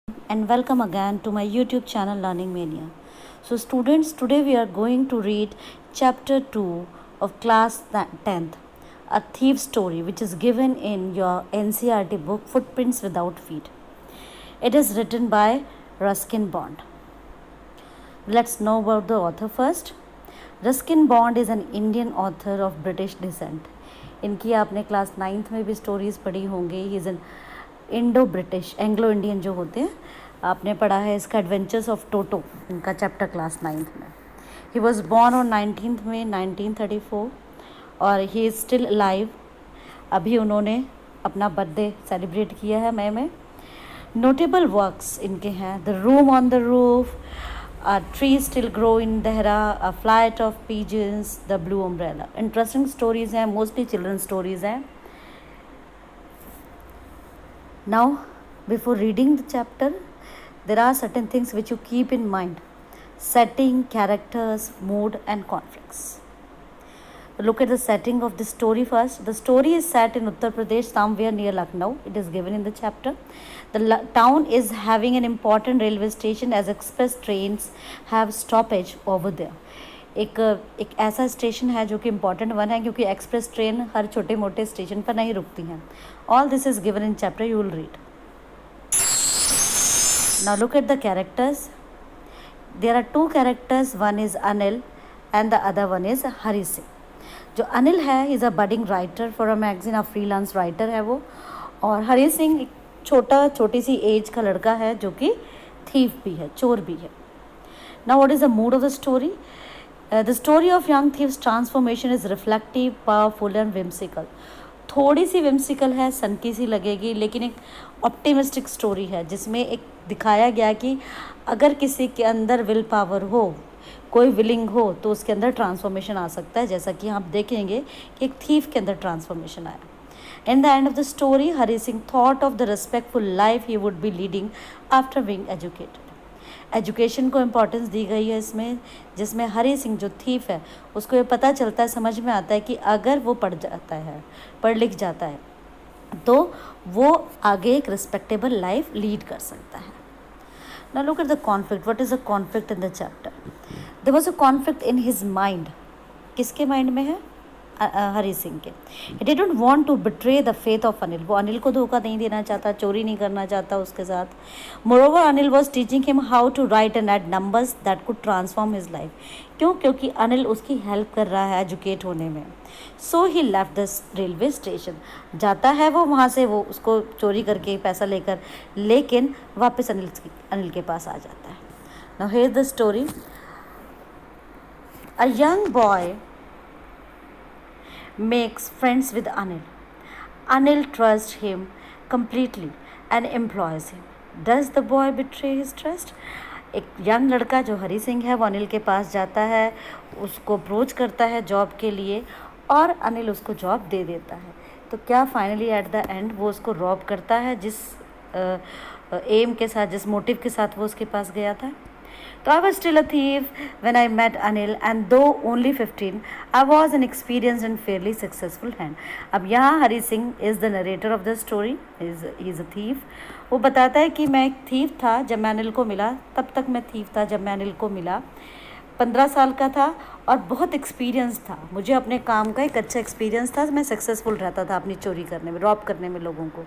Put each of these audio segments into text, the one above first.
and welcome again to my YouTube channel Learning Mania. So students, today we are going to read chapter 2 of class 10th, A Thief Story, which is given in your NCERT book Footprints Without Feet. It is written by Ruskin Bond. Let's know about the author first. Ruskin Bond is an Indian author of British descent. इनकी आपने class 9th में भी stories पढ़ी होंगी. He is an Indo British Anglo Indian जो होते हैं, आपने पढ़ा है इसका एडवेंचर्स ऑफ टोटो, इनका चैप्टर क्लास 9th में. ही वॉज बॉर्न ऑन 19 मई 1934 और ही इज़ स्टिल अलाइव. अभी उन्होंने अपना बर्थडे सेलिब्रेट किया है मई में. नोटेबल वर्क्स इनके हैं the room on the roof, A tree still grow in Dehra, A flight of pigeons, The blue umbrella. Interesting stories हैं, mostly children's stories हैं. Now, before reading the chapter, there are certain things which you keep in mind: setting, characters, mood, and conflicts. Look at the setting of the story first. The story is set in Uttar Pradesh, somewhere near Lucknow. It is given in the chapter. The town is having an important railway station as express trains have stoppage over there. एक ऐसा station है जो कि important one है क्योंकि express train हर छोटे मोटे station पर नहीं रुकती हैं. All this is given in chapter, you will read. Now look at the characters. There are two characters, one is Anil and the other one is Hari Singh. जो अनिल है, is a budding writer for a magazine, a freelance writer है वो. और हरी सिंह एक छोटी सी as का लड़का है जो कि थीफ भी है, चोर भी है. Now what is the mood off the story? The story of young thieves transformation is reflective, powerful and whimsical. थोड़ी सी विम्सिकल है, सनकी सी लगेगी, लेकिन एक ऑप्टिमिस्टिक स्टोरी है जिसमें एक दिखाया गया कि अगर किसी के अंदर विल पावर हो, कोई विलिंग हो, तो उसके अंदर ट्रांसफॉर्मेशन आ सकता है, जैसा कि आप देखेंगे कि एक थीफ के अंदर ट्रांसफॉर्मेशन आया. In the end of the story, Hari Singh thought of the respectful life he would be leading after being educated. Education को इम्पोर्टेंस दी गई है इसमें, जिसमें हरी सिंह जो थीफ है उसको ये पता चलता है, समझ में आता है कि अगर वो पढ़ लिख जाता है तो वो आगे एक रिस्पेक्टेबल लाइफ लीड कर सकता है. Now look at the conflict. What is the conflict in the chapter? There was a conflict in his mind. किसके माइंड में है? हरी सिंह के. He didn't want to betray the faith of Anil. वो अनिल को धोखा नहीं देना चाहता, चोरी नहीं करना चाहता उसके साथ. Moreover, Anil was teaching him how to write and add numbers that could transform his life. क्यों? क्योंकि अनिल उसकी हेल्प कर रहा है एजुकेट होने में. So he left the railway station. जाता है वो वहाँ से, वो उसको चोरी करके पैसा लेकर, लेकिन वापस अनिल के पास आ जाता है. Now here's the story. A young boy makes friends with Anil. Anil trusts him completely and employs him. Does the boy betray his trust? एक यंग लड़का जो हरी सिंह है वो अनिल के पास जाता है, उसको अप्रोच करता है जॉब के लिए और अनिल उसको जॉब दे देता है. तो क्या फाइनली एट द एंड वो उसको रॉब करता है जिस एम के साथ, जिस मोटिव के साथ वो उसके पास गया था? So I was still a thief when I met Anil, and though only 15, I was an experienced and fairly successful hand. अब यहाँ Hari Singh is the narrator of the story. He is a thief. वो बताता है कि मैं एक thief था जब मैं अनिल को मिला. तब तक मैं thief था जब मैं अनिल को मिला. 15 साल का था और बहुत एक्सपीरियंस था. मुझे अपने काम का एक अच्छा एक्सपीरियंस था. मैं सक्सेसफुल रहता था अपनी चोरी करने में, रॉब करने में लोगों को.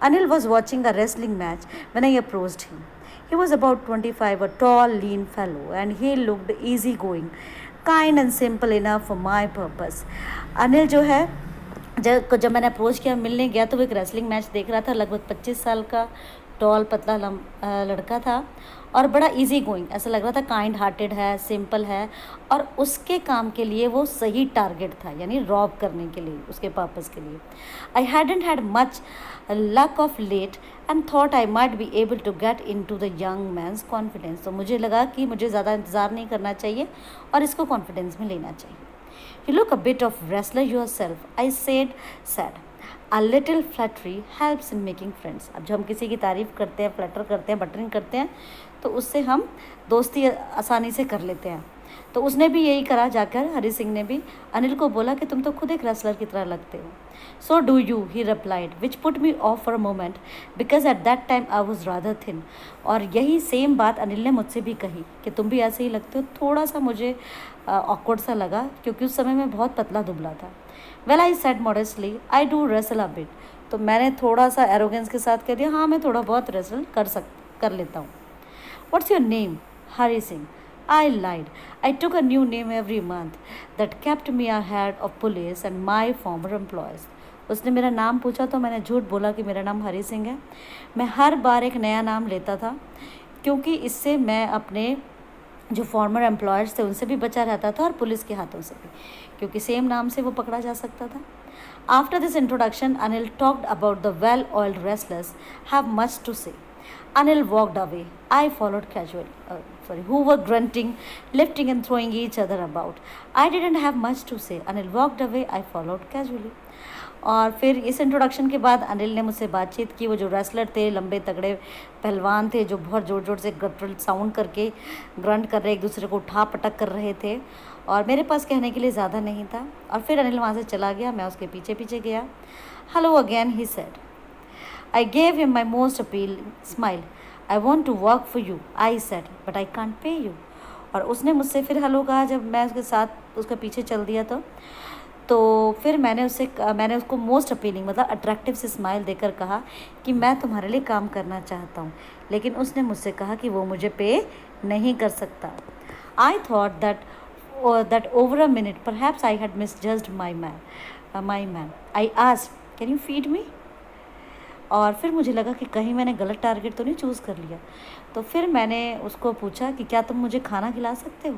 Anil was watching a wrestling match when I approached him. He was about 25, a tall, lean fellow, and he looked easygoing, kind and simple enough for my purpose. Anil जो है, जब मैंने अप्रोच किया, मिलने गया, तो वो एक रेसलिंग मैच देख रहा था. लगभग 25 साल का टॉल पतला लड़का था और बड़ा इजी गोइंग, ऐसा लग रहा था काइंड हार्टेड है, सिंपल है, और उसके काम के लिए वो सही टारगेट था, यानी रॉब करने के लिए, उसके पर्पस के लिए. I hadn't had much luck of late and thought I might be able to get into the young man's confidence. तो मुझे लगा कि मुझे ज़्यादा इंतज़ार नहीं करना चाहिए और इसको कॉन्फिडेंस में लेना चाहिए. You look a bit of wrestler yourself, I said sad. A little flattery helps in making friends. अब जब हम किसी की तारीफ़ करते हैं, फ्लैटर करते हैं, बटरिंग करते हैं, तो उससे हम दोस्ती आसानी से कर लेते हैं। तो उसने भी यही करा, जाकर हरी सिंह ने भी अनिल को बोला कि तुम तो खुद एक रेसलर की तरह लगते हो। So do you, he replied, which put me of for a moment because at that time I was rather thin. और यही सेम बात अनिल ने मुझसे भी कही कि तुम भी ऐसे ही लगते हो। थोड़ा सा मुझे ऑकवर्ड सा लगा क्योंकि उस समय मैं बहुत पतला दुबला था। Well I said modestly, I do wrestle a bit. तो मैंने थोड़ा सा एरोगेंस के साथ कह दिया, हाँ मैं थोड़ा बहुत रेसल कर लेता हूँ। What's your name? Hari Singh. I lied. I took a new name every month that kept me ahead of police and my former employees. उसने मेरा नाम पूछा तो मैंने झूठ बोला कि मेरा नाम हरी सिंह है। मैं हर बार एक नया नाम लेता था क्योंकि इससे मैं अपने जो फॉर्मर एम्प्लॉयर्स थे उनसे भी बचा रहता था और पुलिस के हाथों से भी, क्योंकि सेम नाम से वो पकड़ा जा सकता था। After this introduction Anil talked about the well oiled wrestlers have much to say. Anil walked away. I followed casually. Who were grunting, lifting and throwing each other about. I didn't have much to say. Anil walked away. I followed casually. और फिर इस introduction के बाद अनिल ने मुझसे बातचीत की। वो जो रेसलर थे, लंबे तगड़े पहलवान थे, जो बहुत ज़ोर ज़ोर से गट्रल साउंड करके ग्रंट कर रहे, एक दूसरे को उठा पटक कर रहे थे, और मेरे पास कहने के लिए ज़्यादा नहीं था। और फिर अनिल वहाँ से चला गया, मैं उसके पीछे पीछे गया। Hello again, he said. I gave him my most appealing smile. I want to work for you, I said, but I can't pay you. और उसने मुझसे फिर हेलो कहा जब मैं उसके साथ उसके पीछे चल दिया तो फिर मैंने उसको मोस्ट अपीलिंग मतलब अट्रैक्टिव से स्माइल देकर कहा कि मैं तुम्हारे लिए काम करना चाहता हूँ, लेकिन उसने मुझसे कहा कि वो मुझे पे नहीं कर सकता. I thought that over a minute perhaps I had misjudged my man. I asked, can you feed me? और फिर मुझे लगा कि कहीं मैंने गलत टारगेट तो नहीं चूज़ कर लिया. तो फिर मैंने उसको पूछा कि क्या तुम मुझे खाना खिला सकते हो?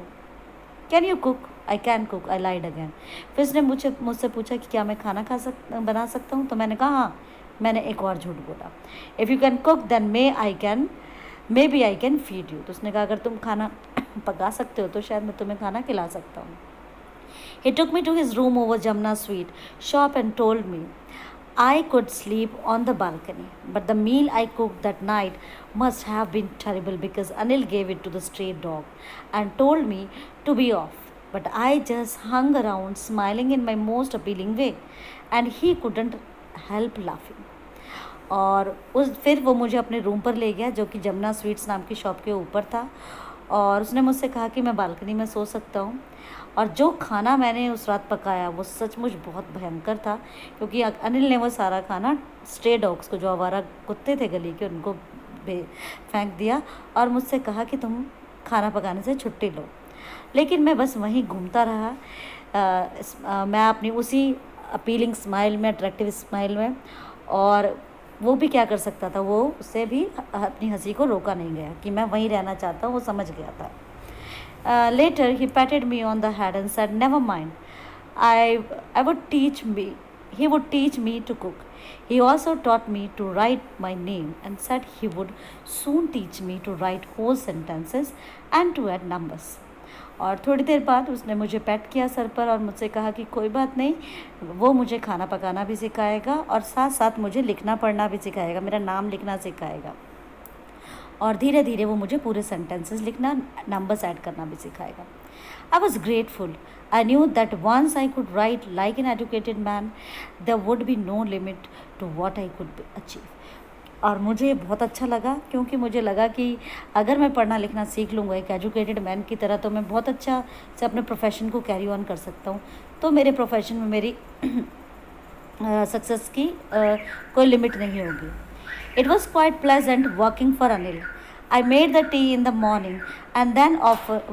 Can you cook? I can cook. I lied again. फिर उसने मुझसे पूछा कि क्या मैं खाना बना सकता हूँ? तो मैंने कहा हाँ. मैंने एक और झूठ बोला. If you can cook then maybe I can feed you. तो उसने कहा अगर तुम खाना पका सकते हो तो शायद मैं तुम्हें खाना खिला सकता हूँ. He took me to his room over Jamna Sweet shop and told me I could sleep on the balcony, but the meal I cooked that night must have been terrible because Anil gave it to the stray dog and told me to be off. But I just hung around smiling in my most appealing way, and he couldn't help laughing. और फिर वो मुझे अपने room पर ले गया जो कि जमुना स्वीट्स नाम की शॉप के ऊपर था, और उसने मुझसे कहा कि मैं बालकनी में सो सकता हूँ. और जो खाना मैंने उस रात पकाया वो सचमुच बहुत भयंकर था, क्योंकि अनिल ने वो सारा खाना स्ट्रे डॉग्स को, जो आवारा कुत्ते थे गली के, उनको फेंक दिया और मुझसे कहा कि तुम खाना पकाने से छुट्टी लो. लेकिन मैं बस वहीं घूमता रहा. मैं अपनी उसी अपीलिंग स्माइल में, अट्रैक्टिव स्माइल में, और वो भी क्या कर सकता था, वो उससे भी अपनी हंसी को रोका नहीं गया कि मैं वहीं रहना चाहता हूँ. वो समझ गया था. Later, he patted me on the head and said, "Never mind. I would teach me. He would teach me to cook. He also taught me to write my name and said he would soon teach me to write whole sentences and to add numbers." और थोड़ी देर बाद उसने मुझे PAT किया sir पर और मुझसे कहा कि कोई बात नहीं, वो मुझे खाना पकाना भी सिखाएगा और साथ साथ मुझे लिखना पढ़ना भी सिखाएगा, मेरा नाम लिखना सिखाएगा, और धीरे धीरे वो मुझे पूरे सेंटेंसेस लिखना, नंबर्स ऐड करना भी सिखाएगा. I was grateful. I knew that once I could write like an educated man there would be no limit to what I could achieve. और मुझे बहुत अच्छा लगा, क्योंकि मुझे लगा कि अगर मैं पढ़ना लिखना सीख लूँगा एक एजुकेटेड मैन की तरह, तो मैं बहुत अच्छा से अपने प्रोफेशन को कैरी ऑन कर सकता हूँ. तो मेरे प्रोफेशन में मेरी सक्सेस की कोई लिमिट नहीं होगी. It was quite pleasant working for Anil. I made the tea in the morning and then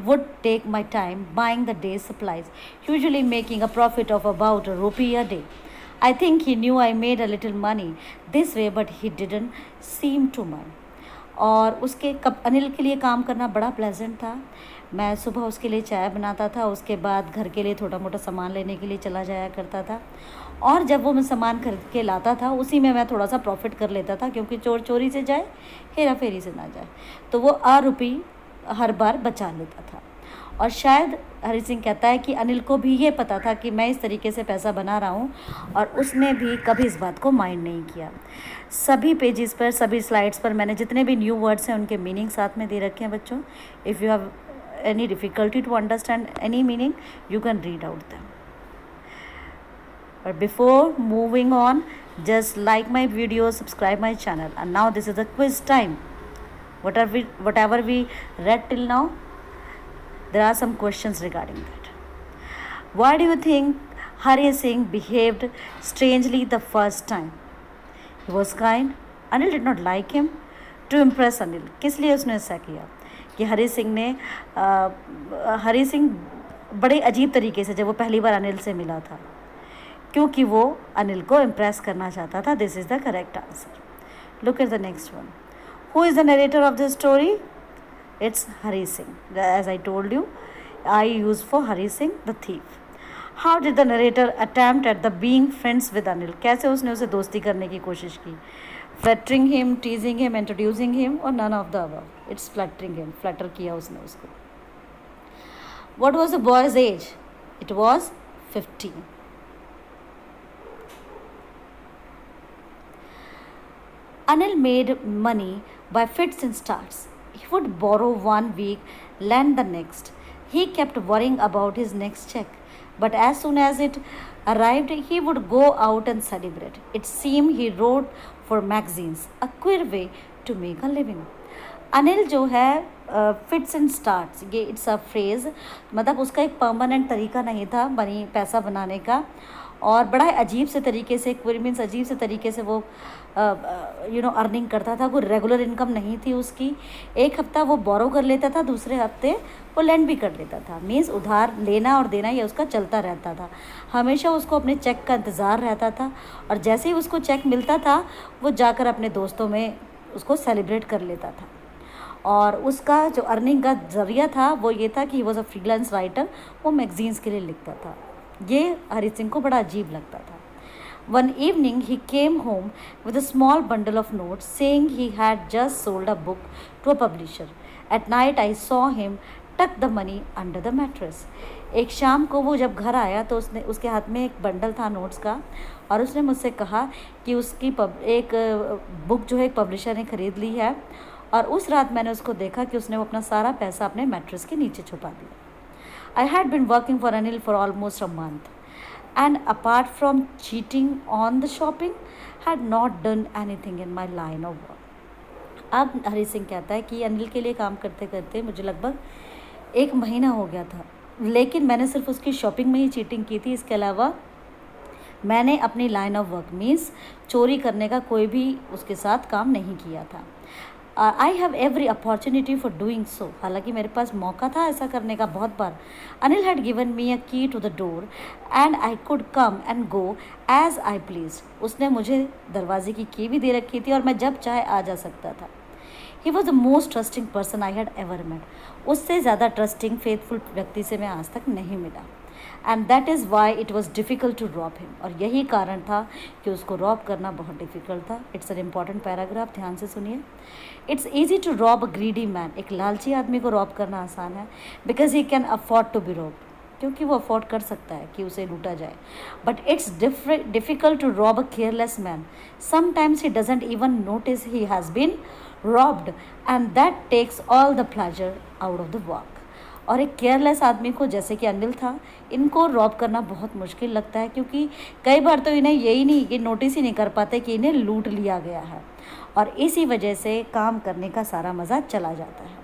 would take my time buying the day's supplies, usually making a profit of about ₹1 a day. I think he knew I made a little money this way, but he didn't seem to mind. और अनिल के लिए काम करना बड़ा pleasant था. मैं सुबह उसके लिए चाय बनाता था, उसके बाद घर के लिए थोड़ा मोटा सामान लेने के लिए चला जाया करता था, और जब वो मैं सामान खरीद के लाता था उसी में मैं थोड़ा सा प्रॉफिट कर लेता था, क्योंकि चोर चोरी से जाए, हेरा फेरी से ना जाए, तो वो ₹1 हर बार बचा लेता था. और शायद हरी सिंह कहता है कि अनिल को भी ये पता था कि मैं इस तरीके से पैसा बना रहा हूँ, और उसने भी कभी इस बात को माइंड नहीं किया। सभी पेजेस पर, सभी स्लाइड्स पर मैंने जितने भी न्यू वर्ड्स हैं उनके मीनिंग साथ में दे रखे हैं बच्चों। If you have any difficulty to understand any meaning, you can read out them. But before moving on, just like my video, subscribe my channel. And now this is the quiz time. Whatever we read till now, there are some questions regarding that. Why do you think Hari Singh behaved strangely the first time? He was kind. Anil did not like him. To impress Anil. किस लिए उसने ऐसा किया कि हरी सिंह बड़े अजीब तरीके से जब वो पहली बार अनिल से मिला था, क्योंकि वो अनिल को इम्प्रेस करना चाहता था। This is the correct answer. Look at the next one. Who is the narrator of the story? It's Hari Singh. As I told you, I use for Hari Singh the thief. How did the narrator attempt at the being friends with Anil? कैसे उसने उसे दोस्ती करने की कोशिश की? Flattering him, teasing him, introducing him, और none of the above? It's flattering him. Flatter किया उसने उसको। What was the boy's age? It was 15। Anil made money by fits and starts. He would borrow 1 week, lend the next. He kept worrying about his next check. But as soon as it arrived, he would go out and celebrate. It seemed he wrote for magazines, a queer way to make a living. Anil जो है fits and starts, ये it's a phrase, मतलब उसका एक permanent तरीका नहीं था पैसा बनाने का, और बड़ा अजीब से तरीके से, क्वेरी मीन्स अजीब से तरीके से वो अर्निंग करता था। कोई रेगुलर इनकम नहीं थी उसकी। एक हफ्ता वो बोरो कर लेता था, दूसरे हफ्ते वो लेंड भी कर लेता था। मीन्स उधार लेना और देना ये उसका चलता रहता था। हमेशा उसको अपने चेक का इंतज़ार रहता था, और जैसे ही उसको चेक मिलता था वो जाकर अपने दोस्तों में उसको सेलिब्रेट कर लेता था। और उसका जो अर्निंग का ज़रिया था वो ये था कि he was a freelance writer, वो मैगजीन्स के लिए लिखता था। ये हरी सिंह को बड़ा अजीब लगता था। One evening he came home with a small bundle of notes saying he had just sold a book to a publisher. At night I saw him tuck the money under the mattress. एक शाम को वो जब घर आया तो उसके हाथ में एक बंडल था नोट्स का, और उसने मुझसे कहा कि उसकी एक बुक जो है एक पब्लिशर ने ख़रीद ली है, और उस रात मैंने उसको देखा कि उसने वो अपना सारा पैसा अपने मैट्रेस के नीचे छुपा दिया। I had been working for Anil for almost a month, and apart from cheating on the shopping, had not done anything in my line of work. अब हरी सिंह कहता है कि अनिल के लिए काम करते करते मुझे लगभग 1 महीना हो गया था, लेकिन मैंने सिर्फ उसकी शॉपिंग में ही चीटिंग की थी। इसके अलावा मैंने अपनी लाइन ऑफ वर्क मीन्स चोरी करने का कोई भी उसके साथ काम नहीं किया था। I have every opportunity for doing so, हालांकि मेरे पास मौका था ऐसा करने का बहुत बार। Anil had given me a key to the door and I could come and go as I please. उसने मुझे दरवाजे की की भी दे रखी थी और मैं जब चाहे आ जा सकता था। He was the most trusting person I had ever met. उससे ज़्यादा ट्रस्टिंग फेथफुल व्यक्ति से मैं आज तक नहीं मिला। And that is why it was difficult to rob him, और यही कारण था कि उसको रॉब करना बहुत डिफ़िकल्ट था। इट्स एन इम्पॉर्टेंट पैराग्राफ, ध्यान से सुनिए। It's easy to rob a greedy man, एक लालची आदमी को रॉब करना आसान है, because he can afford to be rob, क्योंकि वो अफोर्ड कर सकता है कि उसे लूटा जाए। But it's difficult to rob a careless man, sometimes he doesn't even notice he has been robbed, and that takes all the pleasure out of the work. और एक केयरलेस आदमी को, जैसे कि अनिल था, इनको रॉब करना बहुत मुश्किल लगता है, क्योंकि कई बार तो इन्हें ये नोटिस ही नहीं कर पाते कि इन्हें लूट लिया गया है, और इसी वजह से काम करने का सारा मज़ा चला जाता है।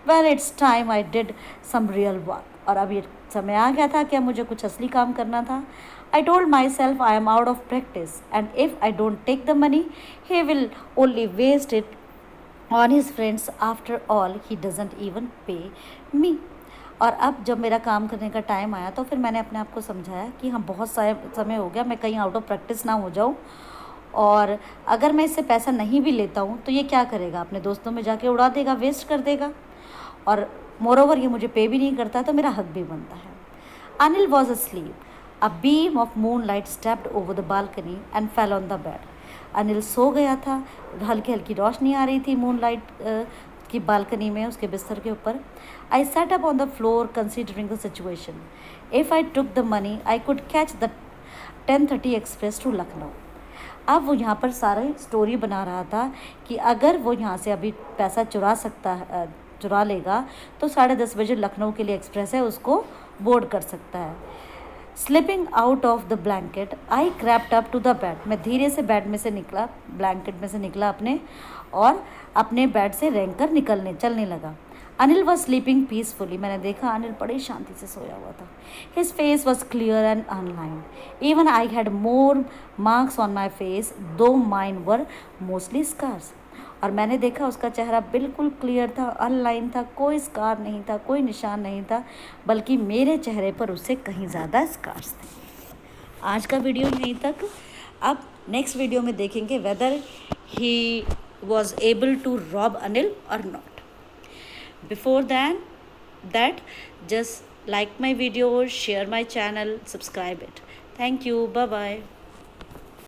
Well it's time I did some real work, और अब ये समय आ गया था कि अब मुझे कुछ असली काम करना था। I told myself I am out of practice, and if I don't take the money he will only waste it on his friends, after all he doesn't even pay me. और अब जब मेरा काम करने का time आया तो फिर मैंने अपने आप को समझाया कि हाँ, बहुत समय हो गया, मैं कहीं आउट ऑफ प्रैक्टिस ना हो जाऊँ, और अगर मैं इससे पैसा नहीं भी लेता हूँ तो ये क्या करेगा, अपने दोस्तों में जाके उड़ा देगा, वेस्ट कर देगा, और मोरओवर ये मुझे पे भी नहीं करता, तो मेरा हक भी बनता है। Anil was asleep. A beam of moonlight stepped over the balcony and fell on the bed. Anil सो गया था, हल्की हल्की रोशनी आ रही थी मूनलाइट की बालकनी में उसके बिस्तर के ऊपर। I set up on the floor considering the situation. If I took the money I could catch the 10:30 express to Lucknow. अब वो यहाँ पर सारा स्टोरी बना रहा था कि अगर वो यहाँ से अभी पैसा चुरा लेगा तो 10:30 बजे लखनऊ के लिए एक्सप्रेस है, उसको बोर्ड कर सकता है। Slipping out of the blanket I crept up to the bed. मैं धीरे से बेड में से निकला, ब्लैंकेट में से निकला अपने, और अपने बेड से रेंग कर चलने लगा। Anil was sleeping peacefully. मैंने देखा अनिल बड़ी शांति से सोया हुआ था। His face was clear and unlined. Even I had more marks on my face दो माइन वर मोस्टली स्कार्स। और मैंने देखा उसका चेहरा बिल्कुल क्लियर था, अनलाइन था, कोई स्कार नहीं था, कोई निशान नहीं था, बल्कि मेरे चेहरे पर उससे कहीं ज़्यादा स्कार्स थे। आज का वीडियो यहीं तक। अब नेक्स्ट वीडियो में देखेंगे whether he was able to rob Anil और not. Before that, just like my video, share my channel, subscribe it. Thank you. Bye bye.